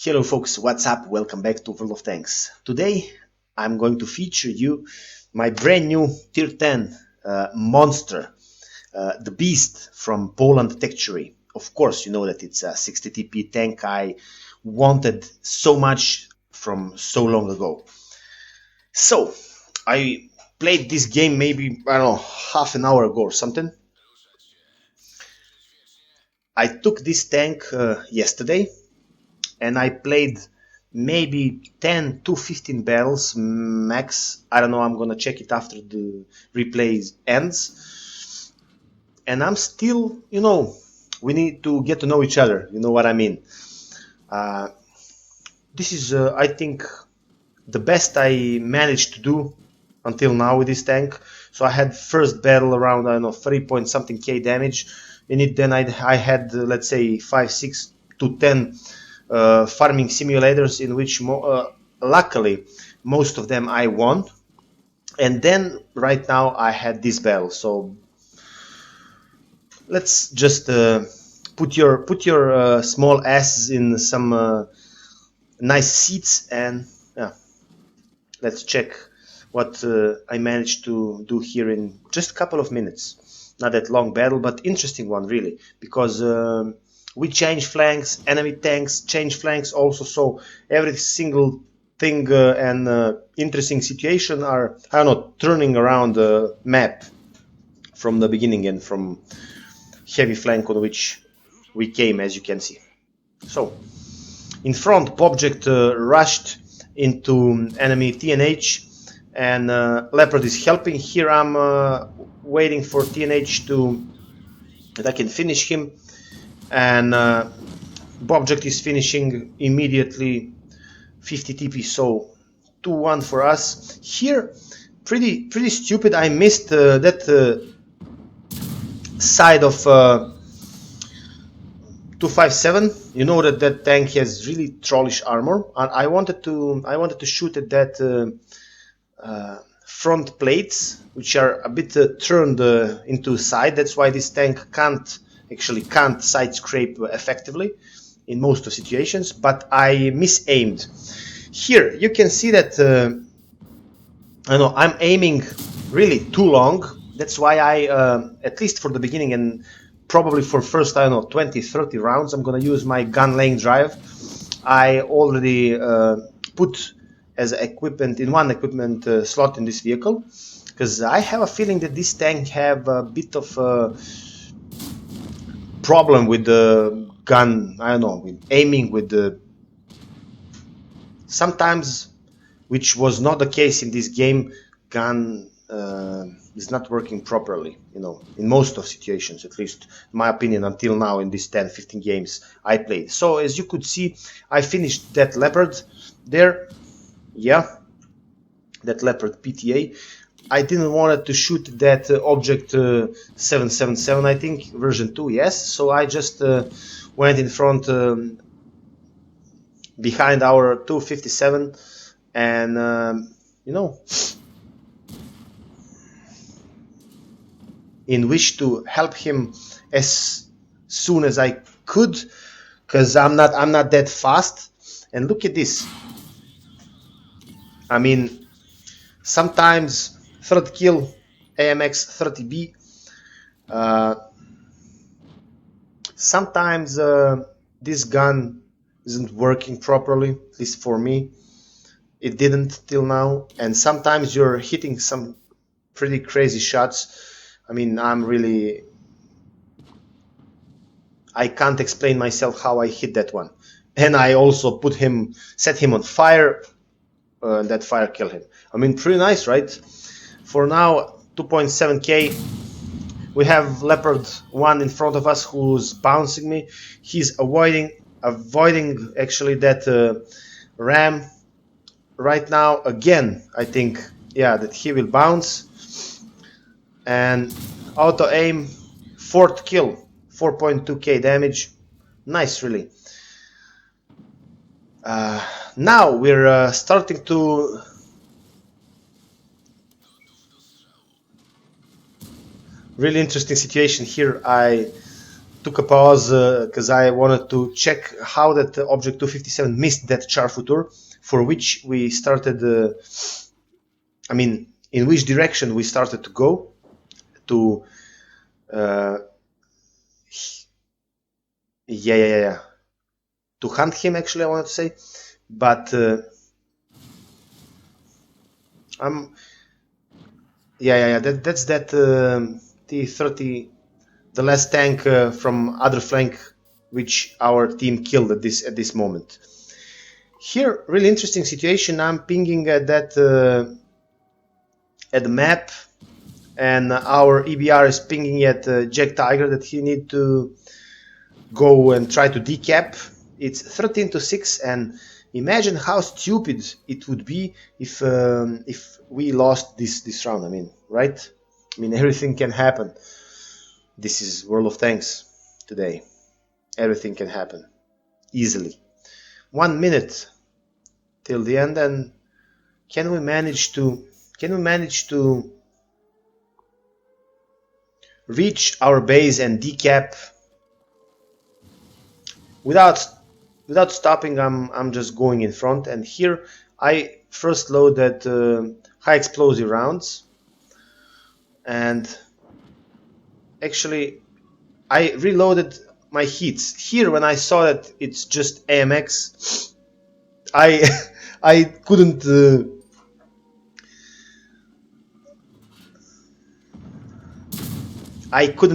Hello folks, what's up? Welcome back to World of Tanks. Today I'm going to feature you my brand new tier 10 monster, the Beast from Poland Techtury. Of course, you know that it's a 60 TP tank I wanted so much from so long ago. So, I played this game maybe, I don't know, half an hour ago or something. I took this tank yesterday and I played maybe 10 to 15 battles max. I don't know, I'm gonna check it after the replay ends. And I'm still, we need to get to know each other, you know what I mean. This is, I think, the best I managed to do until now with this tank. So I had first battle around, I don't know, 3 point something K damage in it. Then I had, let's say, 5, 6 to 10 farming simulators in which luckily most of them I won, and then right now I had this battle. So let's just put your small asses in some nice seats and let's check what I managed to do here in just a couple of minutes. Not that long battle, but interesting one really, because we change flanks, enemy tanks change flanks also, so every single thing and interesting situation are, I don't know, turning around the map from the beginning and from heavy flank on which we came, as you can see. So, in front, Bobject rushed into enemy TNH and Leopard is helping. Here I'm waiting for TNH that I can finish him, and Bobject is finishing immediately 50 TP, so 2-1 for us. Here, pretty stupid, I missed that side of 257. You know that tank has really trollish armor, and I wanted to shoot at that front plates, which are a bit turned into side. That's why this tank can't side scrape effectively in most of situations, but I misaimed. Here you can see that I know I'm aiming really too long. That's why I at least for the beginning and probably for first, I don't know, 20-30 rounds, I'm gonna use my gun laying drive. I already put as equipment in one equipment slot in this vehicle, because I have a feeling that this tank have a bit of a problem with the gun, I don't know, with aiming, with the sometimes, which was not the case in this game, gun is not working properly, in most of situations, at least in my opinion, until now in these 10-15 games I played. So as you could see, I finished that Leopard there. Yeah, that Leopard PTA. I didn't want to shoot that Object 777, I think, version 2, yes. So I just went in front behind our 257 and, in wish to help him as soon as I could, because I'm not that fast. And look at this. I mean, sometimes third kill AMX 30B. Sometimes this gun isn't working properly, at least for me. It didn't till now. And sometimes you're hitting some pretty crazy shots. I mean, I can't explain myself how I hit that one. And I also set him on fire. That fire killed him. I mean, pretty nice, right? For now, 2.7k. We have Leopard 1 in front of us who's bouncing me. He's avoiding actually that ram right now. Again, I think, yeah, that he will bounce. And auto aim, fourth kill, 4.2k damage. Nice, really. Now we're starting to really interesting situation here. I took a pause because I wanted to check how that object 257 missed that Charfutur, for which we started. I mean, in which direction we started to go to. Uh, yeah. To hunt him, actually, I wanted to say, but I'm. Yeah. That's that T-30, the last tank from other flank, which our team killed at this moment. Here, really interesting situation. I'm pinging at that at the map, and our EBR is pinging at Jack Tiger that he need to go and try to decap. It's 13 to 6, and imagine how stupid it would be if we lost this round. I mean, right? I mean, everything can happen. This is World of Tanks today. Everything can happen easily. 1 minute till the end, and can we manage to reach our base and decap without stopping? I'm just going in front, and here I first loaded high explosive rounds, and actually I reloaded my hits. Here, when I saw that it's just AMX, I I couldn't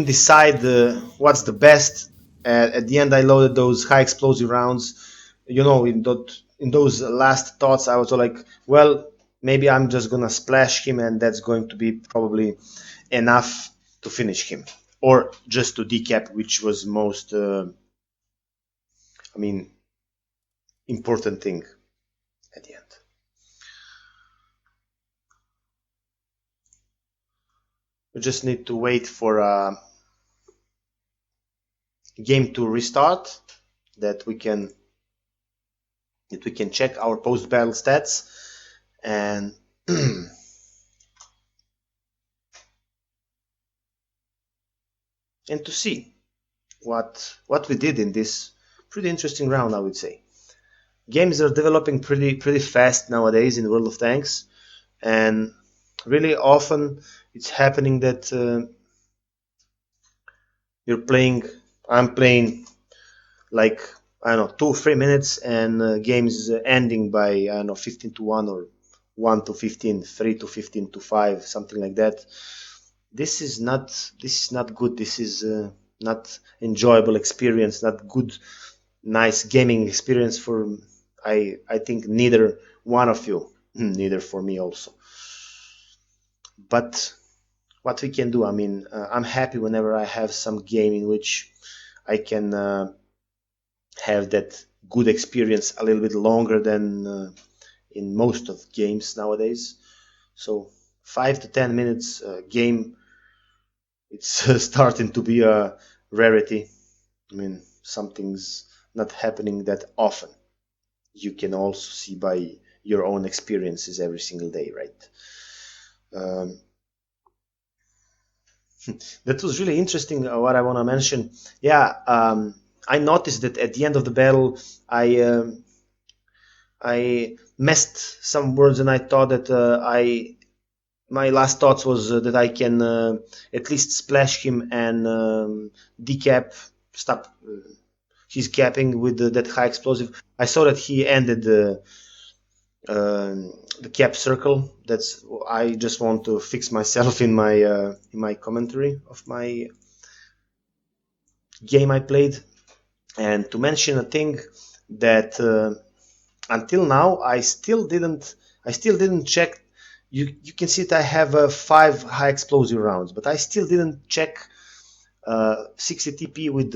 decide what's the best. At the end, I loaded those high explosive rounds. You know, in those last thoughts, I was like, well, maybe I'm just gonna splash him, and that's going to be probably enough to finish him, or just to decap, which was most, I mean, important thing at the end. We just need to wait for a game to restart, that we can check our post battle stats, and and to see what we did in this pretty interesting round, I would say. Games are developing pretty fast nowadays in World of Tanks, and really often it's happening that I'm playing like, I don't know, 2-3 minutes, and games ending by, I don't know, 15 to 1 or 1 to 15, 3 to 15 to 5, something like that. This is not good. This is not enjoyable experience, not good, nice gaming experience for, I think, neither one of you, neither for me also. But what we can do, I mean, I'm happy whenever I have some game in which I can have that good experience a little bit longer than in most of games nowadays. So 5 to 10 minutes game, it's starting to be a rarity. I mean, something's not happening that often. You can also see by your own experiences every single day, right? That was really interesting. What I want to mention, yeah, I noticed that at the end of the battle, I messed some words, and I thought that my last thoughts was that I can at least splash him and stop his capping with that high explosive. I saw that he ended the cap circle. That's, I just want to fix myself in my commentary of my game I played, and to mention a thing that until now I still didn't check. You can see that I have 5 high explosive rounds, but I still didn't check 60 TP with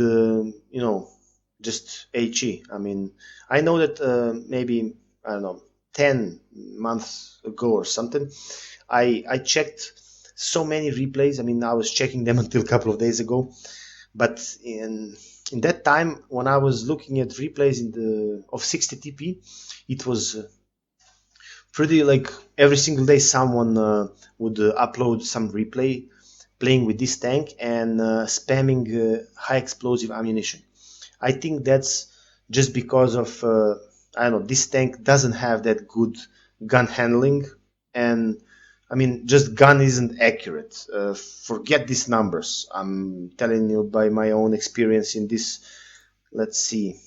just HE. I mean, I know that maybe, I don't know, 10 months ago or something, I checked so many replays. I mean, I was checking them until a couple of days ago, but in that time when I was looking at replays of 60 TP, it was pretty, like, every single day someone would upload some replay playing with this tank and spamming high explosive ammunition. I think that's just because of I don't know, this tank doesn't have that good gun handling, and I mean, just gun isn't accurate. Forget these numbers. I'm telling you by my own experience in this. Let's see.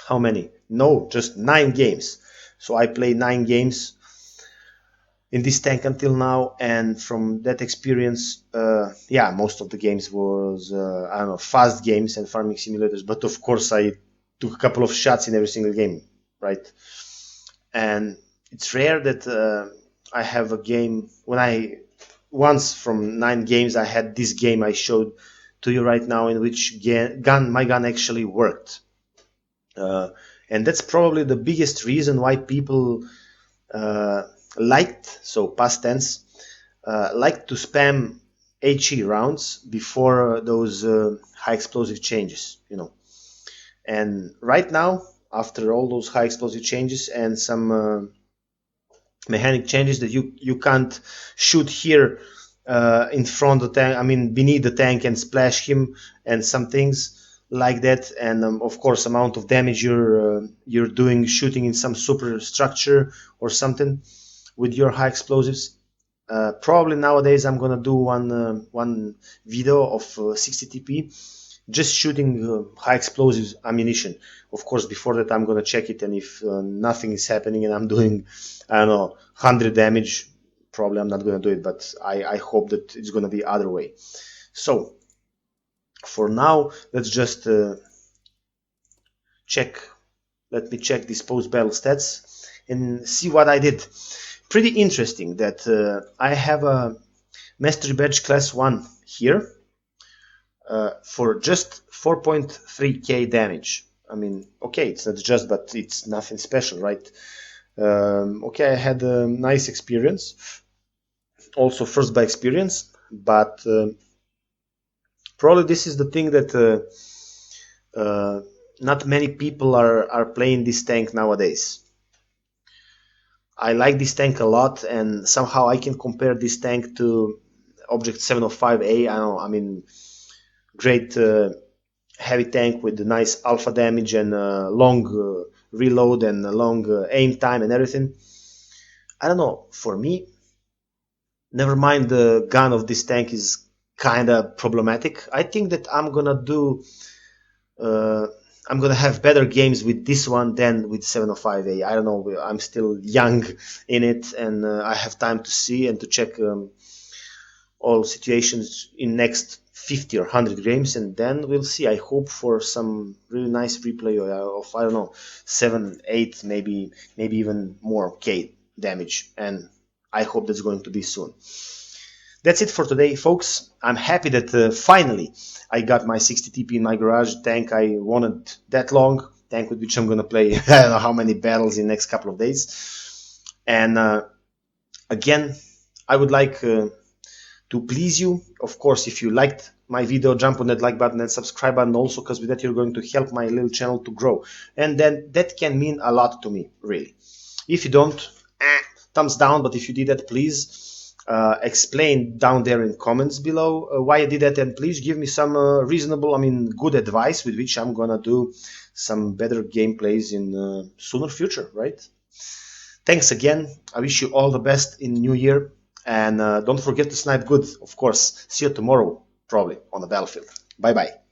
How many? No, just 9 games. So I played 9 games in this tank until now, and from that experience, yeah, most of the games was I don't know, fast games and farming simulators. But of course, I took a couple of shots in every single game, right? And it's rare that I have a game when I once from 9 games I had this game I showed to you right now in which my gun actually worked, and that's probably the biggest reason why people liked, so past tense, liked to spam HE rounds before those high explosive changes, you know. And right now, after all those high explosive changes and some mechanic changes that you can't shoot here in front of the tank, I mean beneath the tank, and splash him and some things like that, and of course amount of damage you're doing shooting in some superstructure or something with your high explosives. Probably nowadays I'm gonna do one video of 60 TP just shooting high explosives ammunition. Of course, before that I'm gonna check it, and if nothing is happening and I'm doing, I don't know, 100 damage, probably I'm not gonna do it, but I hope that it's gonna be other way. So for now, let's just check. Let me check these post-battle stats and see what I did. Pretty interesting that I have a Mastery Badge Class 1 here for just 4.3k damage. I mean, okay, it's not just, but it's nothing special, right? Okay, I had a nice experience, also first by experience, but probably this is the thing that not many people are playing this tank nowadays. I like this tank a lot, and somehow I can compare this tank to Object 705A. I don't know, I mean, great heavy tank with nice alpha damage and long reload and long aim time and everything. I don't know, for me, never mind the gun of this tank is kind of problematic. I think that I'm gonna have better games with this one than with 705A. I don't know, I'm still young in it, and I have time to see and to check all situations in next 50 or 100 games, and then we'll see. I hope for some really nice replay of, I don't know, 7, 8, maybe even more K damage, and I hope that's going to be soon. That's it for today, folks. I'm happy that finally I got my 60 TP in my garage, tank I wanted that long, tank with which I'm gonna play I don't know how many battles in the next couple of days. And again, I would like to please you. Of course, if you liked my video, jump on that like button and subscribe button also, because with that you're going to help my little channel to grow, and then that can mean a lot to me, really. If you don't, thumbs down, but if you did that, please explain down there in comments below why I did that, and please give me some reasonable, I mean good advice with which I'm gonna do some better gameplays in sooner future, right? Thanks again. I wish you all the best in new year, and don't forget to snipe good, of course. See you tomorrow, probably on the battlefield. Bye bye.